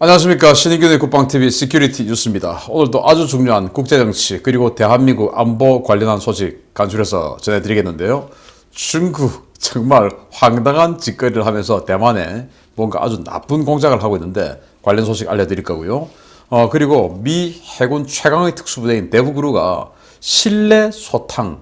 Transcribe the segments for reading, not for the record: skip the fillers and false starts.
안녕하십니까. 신인균의 국방TV 시큐리티 뉴스입니다. 오늘도 아주 중요한 국제정치 그리고 대한민국 안보 관련한 소식 간추려서 전해드리겠는데요. 중국 정말 황당한 짓거리를 하면서 대만에 뭔가 아주 나쁜 공작을 하고 있는데 관련 소식 알려드릴 거고요. 그리고 미 해군 최강의 특수부대인 대북그루가 실내 소탕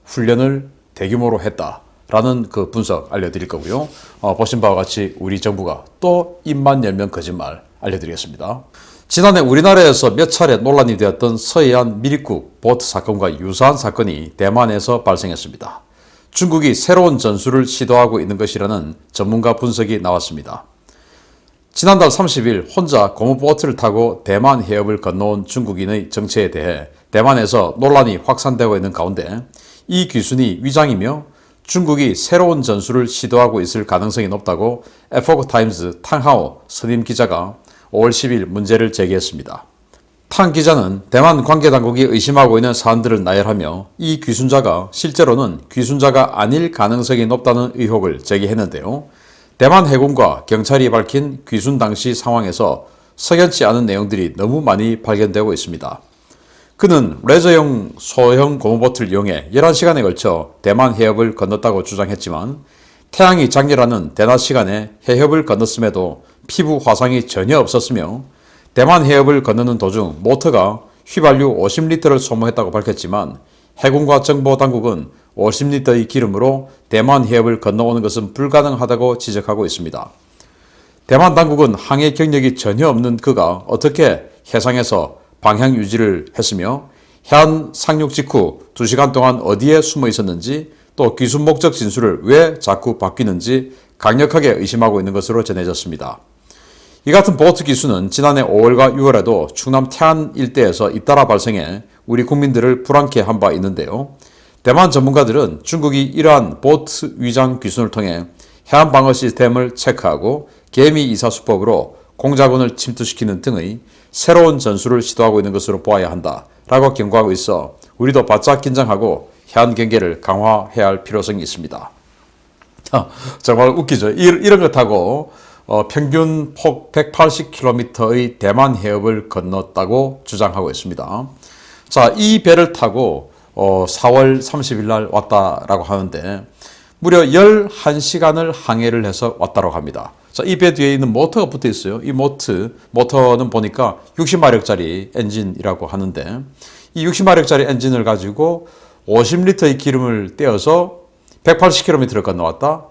훈련을 대규모로 했다라는 그 분석 알려드릴 거고요. 보신 바와 같이 우리 정부가 또 입만 열면 거짓말 알려드리겠습니다. 지난해 우리나라에서 몇 차례 논란이 되었던 서해안 밀입국 보트 사건과 유사한 사건이 대만에서 발생했습니다. 중국이 새로운 전술을 시도하고 있는 것이라는 전문가 분석이 나왔습니다. 지난달 30일 혼자 고무보트를 타고 대만 해협을 건너온 중국인의 정체에 대해 대만에서 논란이 확산되고 있는 가운데 이 귀순이 위장이며 중국이 새로운 전술을 시도하고 있을 가능성이 높다고 에포크타임즈 탕하오 선임 기자가 5월 10일 문제를 제기했습니다. 탕 기자는 대만 관계당국이 의심하고 있는 사안들을 나열하며 이 귀순자가 실제로는 귀순자가 아닐 가능성이 높다는 의혹을 제기했는데요. 대만 해군과 경찰이 밝힌 귀순 당시 상황에서 석연치 않은 내용들이 너무 많이 발견되고 있습니다. 그는 레저용 소형 고무보트를 이용해 11시간에 걸쳐 대만 해협을 건넜다고 주장했지만 태양이 장렬하는 대낮 시간에 해협을 건넜음에도 피부 화상이 전혀 없었으며 대만 해협을 건너는 도중 모터가 휘발유 50리터를 소모했다고 밝혔지만 해군과 정보당국은 50리터의 기름으로 대만 해협을 건너오는 것은 불가능하다고 지적하고 있습니다. 대만 당국은 항해 경력이 전혀 없는 그가 어떻게 해상에서 방향 유지를 했으며 해안 상륙 직후 2시간 동안 어디에 숨어 있었는지 또 귀순 목적 진술을 왜 자꾸 바뀌는지 강력하게 의심하고 있는 것으로 전해졌습니다. 이 같은 보트 기수는 지난해 5월과 6월에도 충남 태안 일대에서 잇따라 발생해 우리 국민들을 불안케 한 바 있는데요. 대만 전문가들은 중국이 이러한 보트 위장 귀순을 통해 해안 방어 시스템을 체크하고 개미 이사 수법으로 공작원을 침투시키는 등의 새로운 전술을 시도하고 있는 것으로 보아야 한다라고 경고하고 있어 우리도 바짝 긴장하고 해안 경계를 강화해야 할 필요성이 있습니다. 정말 웃기죠. 이런 것 타고 평균 폭 180km의 대만 해협을 건넜다고 주장하고 있습니다. 자, 이 배를 타고 4월 30일 날 왔다라고 하는데 무려 11시간을 항해를 해서 왔다고 합니다. 자, 이 배 뒤에 있는 모터가 붙어 있어요. 이 모터는 보니까 60마력짜리 엔진이라고 하는데 이 60마력짜리 엔진을 가지고 50리터의 기름을 떼어서 180km를 건너왔다.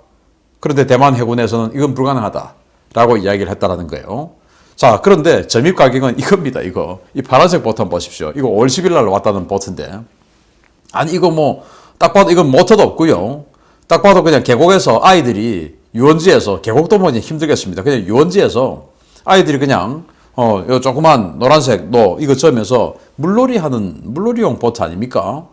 그런데 대만 해군에서는 이건 불가능하다라고 이야기를 했다라는 거예요. 자, 그런데 점입 가격은 이겁니다. 이 파란색 보트 한번 보십시오. 이거 5월 10일 날 왔다는 보트인데 아니 이거 뭐 딱 봐도 이건 모터도 없고요. 딱 봐도 그냥 계곡에서 아이들이 유원지에서 계곡도 뭐니 힘들겠습니다. 그냥 유원지에서 아이들이 그냥 요 조그만 노란색 이거 저으면서 물놀이용 보트 아닙니까?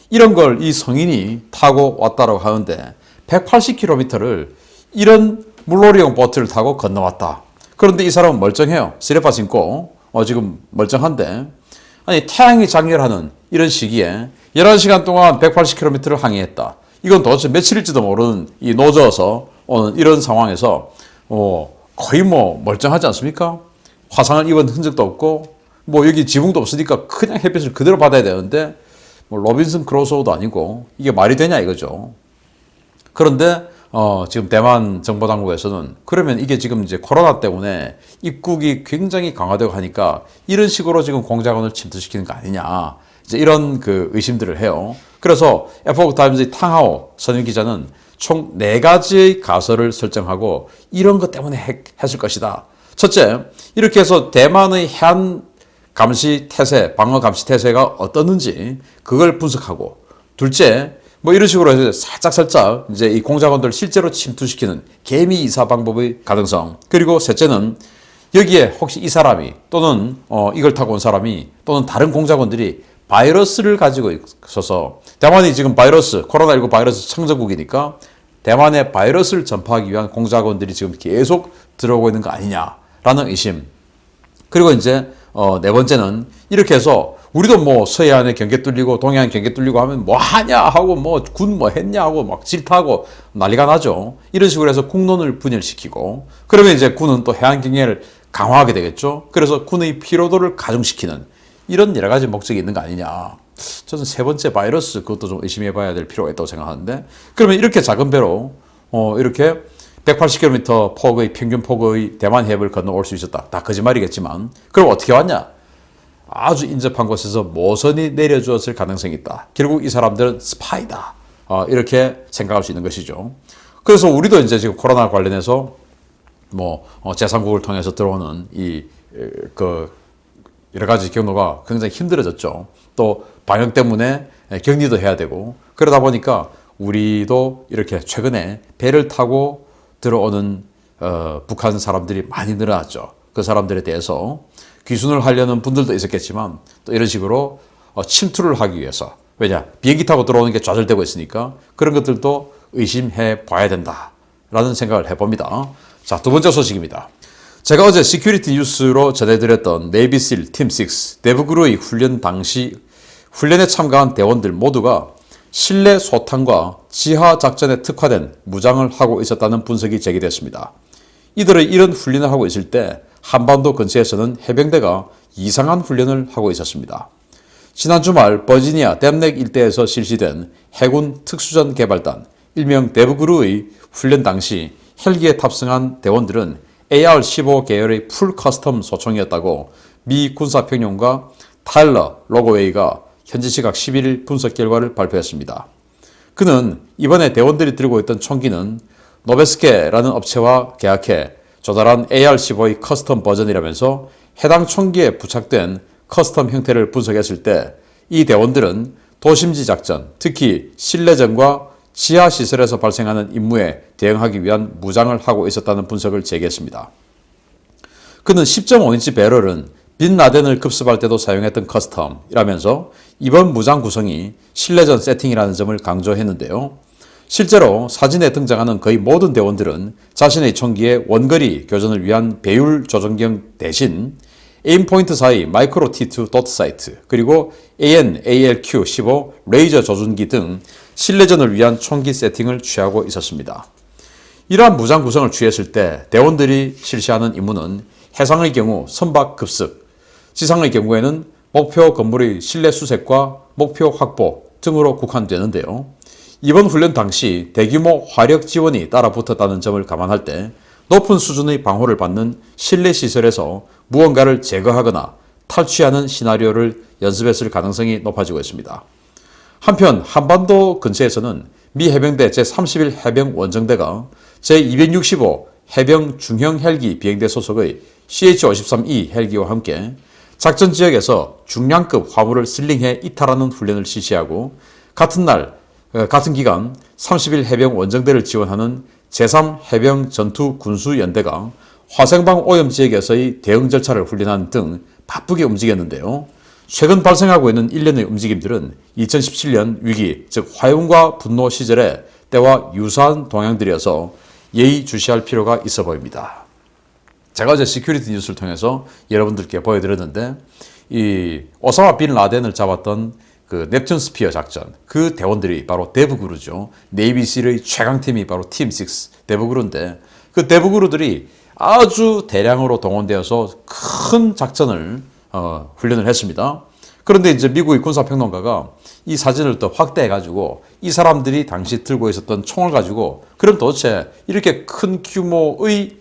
이런 걸 이 성인이 타고 왔다라고 하는데 180km를 이런 물놀이용 보트를 타고 건너왔다. 그런데 이 사람은 멀쩡해요. 쓰레빠 신고 지금 멀쩡한데 아니 태양이 장렬하는 이런 시기에 11시간 동안 180km를 항해했다. 이건 도대체 며칠일지도 모르는 이 노져서 오는 이런 상황에서 거의 멀쩡하지 않습니까? 화상을 입은 흔적도 없고 여기 지붕도 없으니까 그냥 햇빛을 그대로 받아야 되는데 로빈슨 크루소도 아니고 이게 말이 되냐 이거죠. 그런데 지금 대만 정보당국에서는 그러면 이게 지금 이제 코로나 때문에 입국이 굉장히 강화되고 하니까 이런 식으로 지금 공작원을 침투시키는 거 아니냐 이제 이런 그 의심들을 해요. 그래서 에포크타임즈의 탕하오 선임 기자는 총 4가지의 가설을 설정하고 이런 것 때문에 했을 것이다. 첫째, 이렇게 해서 대만의 해안 감시 태세, 방어 감시 태세가 어떻는지 그걸 분석하고, 둘째, 이런 식으로 해서 살짝 이제 이 공작원들을 실제로 침투시키는 개미 이사 방법의 가능성. 그리고 셋째는 여기에 혹시 이 사람이 또는 이걸 타고 온 사람이 또는 다른 공작원들이 바이러스를 가지고 있어서 대만이 지금 코로나19 바이러스 청정국이니까 대만에 바이러스를 전파하기 위한 공작원들이 지금 계속 들어오고 있는 거 아니냐라는 의심. 그리고 이제 네 번째는 이렇게 해서 우리도 서해안에 경계 뚫리고 동해안 경계 뚫리고 하면 뭐 하냐 하고 군 했냐 하고 막 질타하고 난리가 나죠. 이런 식으로 해서 국론을 분열시키고 그러면 이제 군은 또 해안 경계를 강화하게 되겠죠. 그래서 군의 피로도를 가중시키는 이런 여러 가지 목적이 있는 거 아니냐. 저는 세 번째 바이러스 그것도 좀 의심해 봐야 될 필요가 있다고 생각하는데, 그러면 이렇게 작은 배로 이렇게 180km 폭의 평균 폭의 대만 해협을 건너올 수 있었다. 다 거짓말이겠지만 그럼 어떻게 왔냐? 아주 인접한 곳에서 모선이 내려주었을 가능성이 있다. 결국 이 사람들은 스파이다. 이렇게 생각할 수 있는 것이죠. 그래서 우리도 이제 지금 코로나 관련해서 제3국을 통해서 들어오는 여러 가지 경로가 굉장히 힘들어졌죠. 또 방역 때문에 격리도 해야 되고, 그러다 보니까 우리도 이렇게 최근에 배를 타고 들어오는 북한 사람들이 많이 늘어났죠. 그 사람들에 대해서 귀순을 하려는 분들도 있었겠지만 또 이런 식으로 침투를 하기 위해서, 왜냐, 비행기 타고 들어오는 게 좌절되고 있으니까 그런 것들도 의심해 봐야 된다라는 생각을 해봅니다. 자, 두 번째 소식입니다. 제가 어제 시큐리티 뉴스로 전해드렸던 네이비실 팀6 내부그루의 훈련 당시 훈련에 참가한 대원들 모두가 실내 소탕과 지하 작전에 특화된 무장을 하고 있었다는 분석이 제기됐습니다. 이들의 이런 훈련을 하고 있을 때 한반도 근처에서는 해병대가 이상한 훈련을 하고 있었습니다. 지난 주말 버지니아 댐넥 일대에서 실시된 해군 특수전 개발단 일명 내부그루의 훈련 당시 헬기에 탑승한 대원들은 AR-15 계열의 풀 커스텀 소총이었다고 미 군사평론가 타일러 로거웨이가 현지 시각 11일 분석 결과를 발표했습니다. 그는 이번에 대원들이 들고 있던 총기는 노베스케라는 업체와 계약해 조달한 AR-15의 커스텀 버전이라면서 해당 총기에 부착된 커스텀 형태를 분석했을 때 이 대원들은 도심지 작전, 특히 실내전과 지하시설에서 발생하는 임무에 대응하기 위한 무장을 하고 있었다는 분석을 제기했습니다. 그는 10.5인치 배럴은 빈 라덴을 급습할 때도 사용했던 커스텀이라면서 이번 무장 구성이 실내전 세팅이라는 점을 강조했는데요. 실제로 사진에 등장하는 거의 모든 대원들은 자신의 총기의 원거리 교전을 위한 배율 조정경 대신 에임포인트 사이 마이크로 T2 도트 사이트, 그리고 AN/ALQ-15 레이저 조준기 등 실내전을 위한 총기 세팅을 취하고 있었습니다. 이러한 무장 구성을 취했을 때 대원들이 실시하는 임무는 해상의 경우 선박 급습, 지상의 경우에는 목표 건물의 실내 수색과 목표 확보 등으로 국한되는데요. 이번 훈련 당시 대규모 화력 지원이 따라붙었다는 점을 감안할 때 높은 수준의 방호를 받는 실내 시설에서 무언가를 제거하거나 탈취하는 시나리오를 연습했을 가능성이 높아지고 있습니다. 한편 한반도 근처에서는 미 해병대 제31 해병 원정대가 제265 해병 중형 헬기 비행대 소속의 CH-53E 헬기와 함께 작전 지역에서 중량급 화물을 슬링해 이탈하는 훈련을 실시하고 같은 기간 31 해병 원정대를 지원하는 제3 해병 전투 군수연대가 화생방 오염 지역에서의 대응 절차를 훈련하는 등 바쁘게 움직였는데요. 최근 발생하고 있는 일련의 움직임들은 2017년 위기, 즉 화용과 분노 시절의 때와 유사한 동향들이어서 예의주시할 필요가 있어 보입니다. 제가 어제 시큐리티 뉴스를 통해서 여러분들께 보여드렸는데 이 오사마 빈 라덴을 잡았던 그 넵튠 스피어 작전, 그 대원들이 바로 대부그루죠. 네이비실의 최강팀이 바로 팀6 대부그루인데 그 대부그루들이 아주 대량으로 동원되어서 큰 작전을 훈련을 했습니다. 그런데 이제 미국의 군사평론가가 이 사진을 또 확대해가지고 이 사람들이 당시 들고 있었던 총을 가지고 그럼 도대체 이렇게 큰 규모의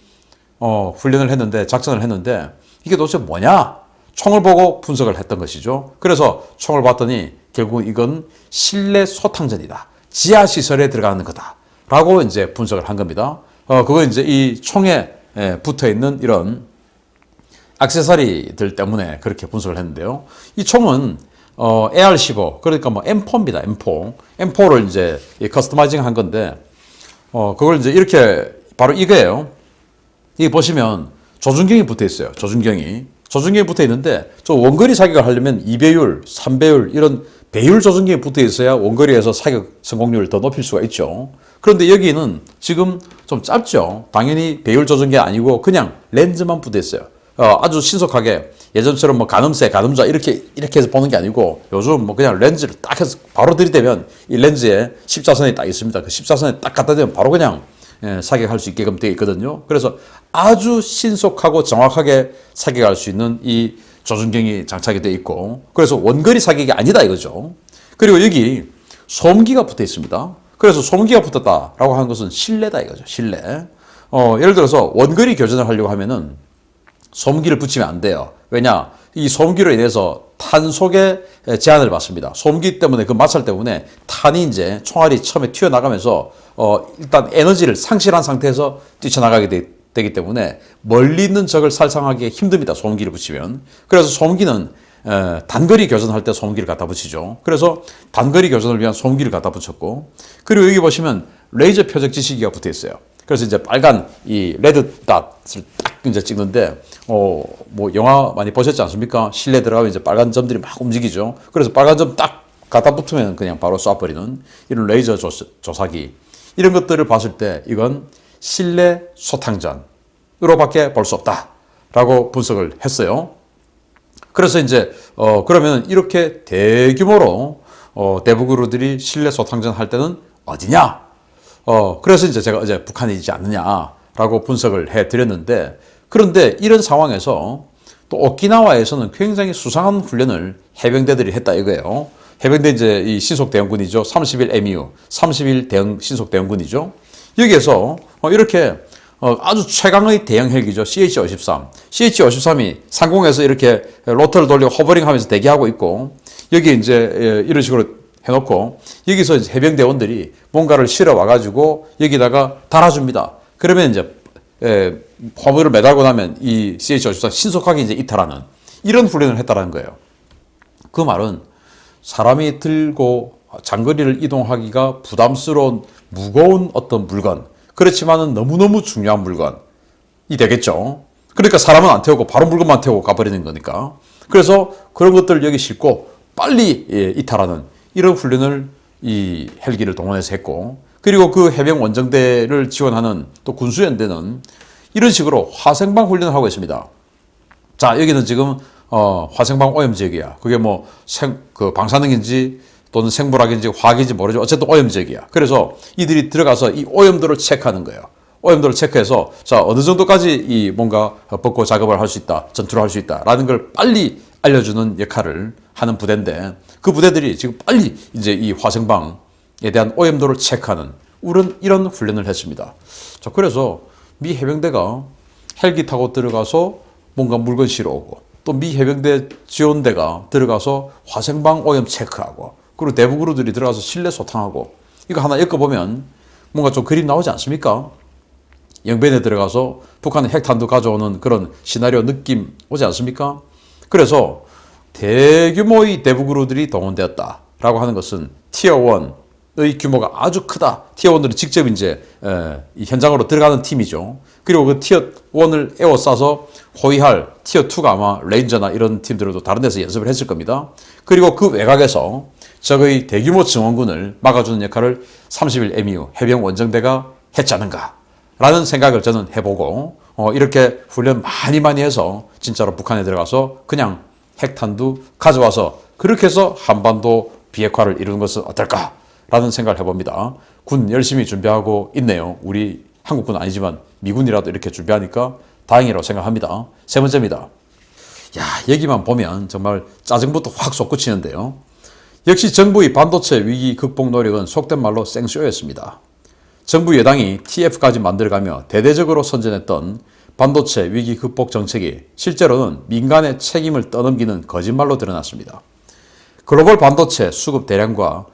훈련을 했는데, 작전을 했는데 이게 도대체 뭐냐? 총을 보고 분석을 했던 것이죠. 그래서 총을 봤더니 결국 이건 실내 소탕전이다. 지하시설에 들어가는 거다. 라고 이제 분석을 한 겁니다. 그거 이제 이 총에 붙어 있는 이런 액세서리들 때문에 그렇게 분석을 했는데요. 이 총은 AR-15, 그러니까 뭐 M4입니다. M4를 이제 커스터마이징 한 건데, 그걸 이제 이렇게 바로 이거예요. 여기 보시면 조준경이 붙어 있어요. 조준경이 붙어 있는데, 저 원거리 사격을 하려면 2배율, 3배율 이런 배율 조준경이 붙어 있어야 원거리에서 사격 성공률을 더 높일 수가 있죠. 그런데 여기는 지금 좀 짧죠. 당연히 배율 조준기 아니고 그냥 렌즈만 붙어 있어요. 아주 신속하게 예전처럼 뭐 가늠쇠, 가늠자 이렇게 해서 보는 게 아니고 요즘 뭐 그냥 렌즈를 딱 해서 바로 들이대면 이 렌즈에 십자선이 딱 있습니다. 그 십자선에 딱 갖다 대면 바로 그냥 사격할 수 있게끔 되어 있거든요. 그래서 아주 신속하고 정확하게 사격할 수 있는 이 조준경이 장착이 되어 있고, 그래서 원거리 사격이 아니다 이거죠. 그리고 여기 소음기가 붙어 있습니다. 그래서 소음기가 붙었다라고 하는 것은 실내다 이거죠. 실내. 예를 들어서 원거리 교전을 하려고 하면은 소음기를 붙이면 안 돼요. 왜냐? 이 소음기로 인해서 탄속에 제한을 받습니다. 소음기 때문에 그 마찰 때문에 탄이 이제 총알이 처음에 튀어나가면서 일단 에너지를 상실한 상태에서 뛰쳐나가게 되기 때문에 멀리 있는 적을 살상하기 힘듭니다. 소음기를 붙이면. 그래서 소음기는 단거리 교전할 때 소음기를 갖다 붙이죠. 그래서 단거리 교전을 위한 소음기를 갖다 붙였고, 그리고 여기 보시면 레이저 표적 지시기가 붙어 있어요. 그래서 이제 빨간 이 레드 닷을 딱 이제 찍는데, 뭐 영화 많이 보셨지 않습니까? 실내 들어가면 이제 빨간 점들이 막 움직이죠. 그래서 빨간 점 딱 갖다 붙으면 그냥 바로 쏴버리는 이런 레이저 조사기. 이런 것들을 봤을 때 이건 실내 소탕전으로밖에 볼 수 없다라고 분석을 했어요. 그래서 이제 그러면 이렇게 대규모로 대북으로들이 실내 소탕전 할 때는 어디냐? 그래서 이제 제가 어제 북한이지 않느냐라고 분석을 해드렸는데, 그런데 이런 상황에서 또 오키나와에서는 굉장히 수상한 훈련을 해병대들이 했다 이거예요. 해병대 이제 이 신속대원군이죠. 30일 MEU, 30일 대응 신속대원군이죠. 여기에서 이렇게 아주 최강의 대형 헬기죠. CH-53. CH-53이 상공에서 이렇게 로터를 돌리고 호버링 하면서 대기하고 있고, 여기 이제 이런 식으로 해놓고, 여기서 이제 해병대원들이 뭔가를 실어 와가지고 여기다가 달아줍니다. 그러면 이제 화물을 매달고 나면 이 CH-54 신속하게 이제 이탈하는 이런 훈련을 했다는 거예요. 그 말은 사람이 들고 장거리를 이동하기가 부담스러운 무거운 어떤 물건, 그렇지만은 너무너무 중요한 물건이 되겠죠. 그러니까 사람은 안 태우고 바로 물건만 태우고 가버리는 거니까. 그래서 그런 것들을 여기 싣고 빨리 이탈하는 이런 훈련을 이 헬기를 동원해서 했고, 그리고 그 해병 원정대를 지원하는 또 군수연대는 이런 식으로 화생방 훈련을 하고 있습니다. 자, 여기는 지금 화생방 오염 지역이야. 그게 뭐 그 방사능인지 또는 생물학인지 화학인지 모르죠. 어쨌든 오염 지역이야. 그래서 이들이 들어가서 이 오염도를 체크하는 거예요. 오염도를 체크해서 자, 어느 정도까지 이 뭔가 벚고 작업을 할 수 있다, 전투를 할 수 있다라는 걸 빨리 알려주는 역할을 하는 부대인데, 그 부대들이 지금 빨리 이제 이 화생방에 대한 오염도를 체크하는 이런 훈련을 했습니다. 자, 그래서 미 해병대가 헬기 타고 들어가서 뭔가 물건 실어 오고, 또 미 해병대 지원대가 들어가서 화생방 오염 체크하고, 그리고 대북으로들이 들어가서 실내 소탕하고, 이거 하나 엮어보면 뭔가 좀 그림 나오지 않습니까? 영변에 들어가서 북한은 핵탄두 가져오는 그런 시나리오 느낌 오지 않습니까? 그래서 대규모의 대북으로들이 동원되었다라고 하는 것은 티어 1의 규모가 아주 크다. 티어 1들은 직접 이제 이 현장으로 들어가는 팀이죠. 그리고 그 티어 1을 에워싸서 호위할 티어 2가 아마 레인저나 이런 팀들도 다른 데서 연습을 했을 겁니다. 그리고 그 외곽에서 적의 대규모 증원군을 막아주는 역할을 30일 MEU 해병 원정대가 했지 않은가 라는 생각을 저는 해보고, 이렇게 훈련 많이 해서 진짜로 북한에 들어가서 그냥 핵탄두 가져와서 그렇게 해서 한반도 비핵화를 이루는 것은 어떨까라는 생각을 해봅니다. 군 열심히 준비하고 있네요. 우리 한국군 아니지만 미군이라도 이렇게 준비하니까 다행이라고 생각합니다. 세 번째입니다. 야, 여기만 보면 정말 짜증부터 확 솟구치는데요. 역시 정부의 반도체 위기 극복 노력은 속된 말로 생쇼였습니다. 정부 여당이 TF까지 만들어가며 대대적으로 선전했던 반도체 위기 극복 정책이 실제로는 민간의 책임을 떠넘기는 거짓말로 드러났습니다. 글로벌 반도체 수급 대량과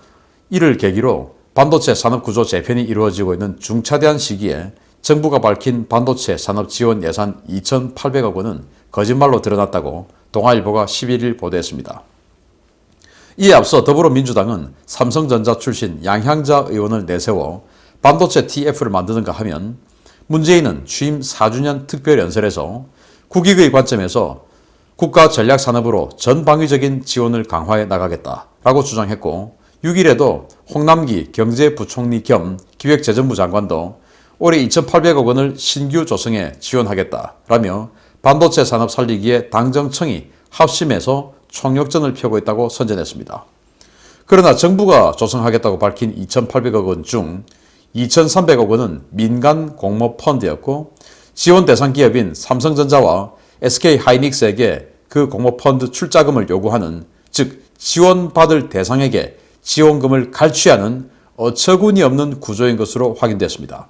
이를 계기로 반도체 산업 구조 재편이 이루어지고 있는 중차대한 시기에 정부가 밝힌 반도체 산업 지원 예산 2,800억 원은 거짓말로 드러났다고 동아일보가 11일 보도했습니다. 이에 앞서 더불어민주당은 삼성전자 출신 양향자 의원을 내세워 반도체 TF를 만드는가 하면, 문재인은 취임 4주년 특별연설에서 국익의 관점에서 국가 전략산업으로 전방위적인 지원을 강화해 나가겠다라고 주장했고, 6일에도 홍남기 경제부총리 겸 기획재정부 장관도 올해 2,800억 원을 신규 조성에 지원하겠다라며 반도체 산업 살리기에 당정청이 합심해서 총력전을 펴고 있다고 선전했습니다. 그러나 정부가 조성하겠다고 밝힌 2,800억 원 중 2,300억 원은 민간 공모 펀드였고 지원 대상 기업인 삼성전자와 SK하이닉스에게 그 공모 펀드 출자금을 요구하는, 즉 지원받을 대상에게 지원금을 갈취하는 어처구니 없는 구조인 것으로 확인됐습니다.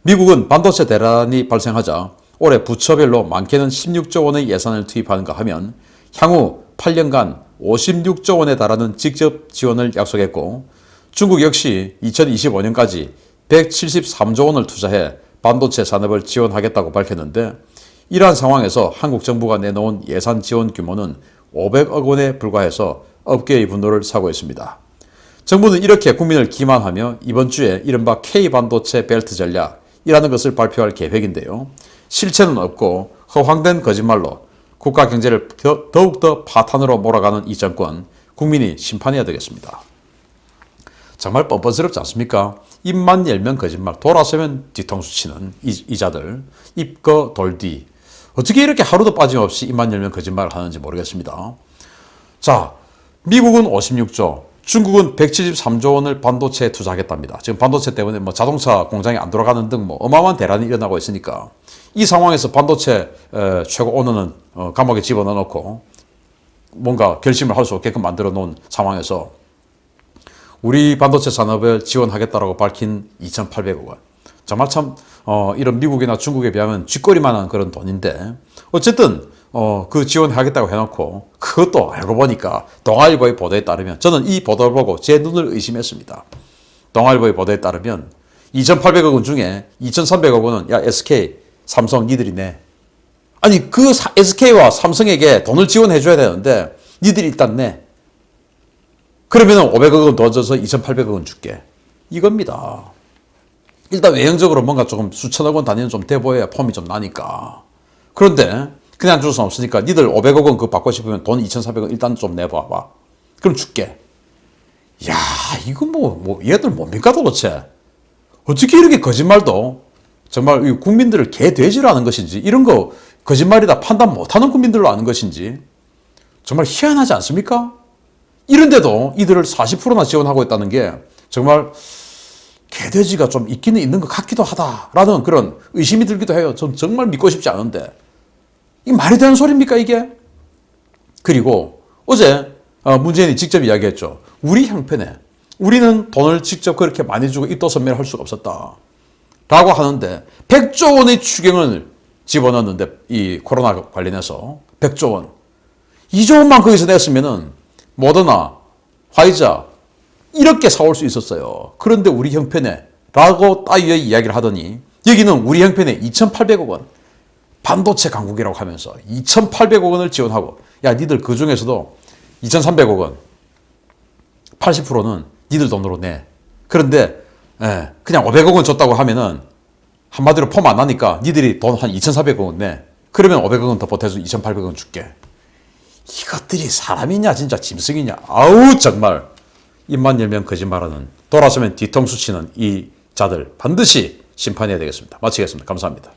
미국은 반도체 대란이 발생하자 올해 부처별로 많게는 16조 원의 예산을 투입하는가 하면 향후 8년간 56조 원에 달하는 직접 지원을 약속했고, 중국 역시 2025년까지 173조 원을 투자해 반도체 산업을 지원하겠다고 밝혔는데, 이러한 상황에서 한국 정부가 내놓은 예산 지원 규모는 500억 원에 불과해서 업계의 분노를 사고 있습니다. 정부는 이렇게 국민을 기만하며 이번 주에 이른바 K반도체 벨트 전략이라는 것을 발표할 계획인데요. 실체는 없고 허황된 거짓말로 국가 경제를 더욱더 파탄으로 몰아가는 이 정권, 국민이 심판해야 되겠습니다. 정말 뻔뻔스럽지 않습니까? 입만 열면 거짓말, 돌아서면 뒤통수 치는 이자들, 입거 돌뒤. 어떻게 이렇게 하루도 빠짐없이 입만 열면 거짓말을 하는지 모르겠습니다. 자, 미국은 56조, 중국은 173조 원을 반도체에 투자하겠답니다. 지금 반도체 때문에 자동차 공장이 안 돌아가는 등 어마어마한 대란이 일어나고 있으니까 이 상황에서 반도체 최고 오너는 감옥에 집어넣어놓고 뭔가 결심을 할 수 없게끔 만들어 놓은 상황에서 우리 반도체 산업을 지원하겠다라고 밝힌 2,800억 원. 정말 참 이런 미국이나 중국에 비하면 쥐꼬리만한 그런 돈인데, 어쨌든 그 지원하겠다고 해놓고 그것도 알고 보니까 동아일보의 보도에 따르면, 저는 이 보도를 보고 제 눈을 의심했습니다. 동아일보의 보도에 따르면 2,800억 원 중에 2,300억 원은 야 SK, 삼성 니들이 내. 아니 그 SK와 삼성에게 돈을 지원해 줘야 되는데 니들이 일단 내. 그러면 500억 원 더 줘서 2,800억 원 줄게. 이겁니다. 일단 외형적으로 뭔가 조금 수천억 원 단위는 좀 돼 보여야 폼이 좀 나니까. 그런데 그냥 줄 수는 없으니까 니들 500억 원 그거 받고 싶으면 돈 2,400원 일단 좀 내봐봐. 그럼 줄게. 야, 이거 얘들 뭡니까 도대체? 어떻게 이렇게 거짓말도 정말 국민들을 개돼지로 하는 것인지, 이런 거 거짓말이다 판단 못하는 국민들로 하는 것인지 정말 희한하지 않습니까? 이런데도 이들을 40%나 지원하고 있다는 게 정말 개돼지가 좀 있기는 있는 것 같기도 하다라는 그런 의심이 들기도 해요. 전 정말 믿고 싶지 않은데 이 말이 되는 소리입니까 이게? 그리고 어제 문재인이 직접 이야기했죠. 우리 형편에 우리는 돈을 직접 그렇게 많이 주고 입도선매를 할 수가 없었다 라고 하는데 100조 원의 추경을 집어넣었는데, 이 코로나 관련해서 100조 원, 2조 원만 거기서 냈으면은 모더나, 화이자 이렇게 사올 수 있었어요. 그런데 우리 형편에 라고 따위의 이야기를 하더니 여기는 우리 형편에 2,800억 원, 반도체 강국이라고 하면서 2,800억 원을 지원하고, 야 니들 그 중에서도 2,300억 원 80%는 니들 돈으로 내. 그런데 그냥 500억 원 줬다고 하면은 한마디로 폼 안 나니까 니들이 돈 한 2,400억 원 내. 그러면 500억 원 더 보태서 2,800억 원 줄게. 이것들이 사람이냐 진짜 짐승이냐. 아우 정말 입만 열면 거짓말하는, 돌아서면 뒤통수 치는 이 자들 반드시 심판해야 되겠습니다. 마치겠습니다. 감사합니다.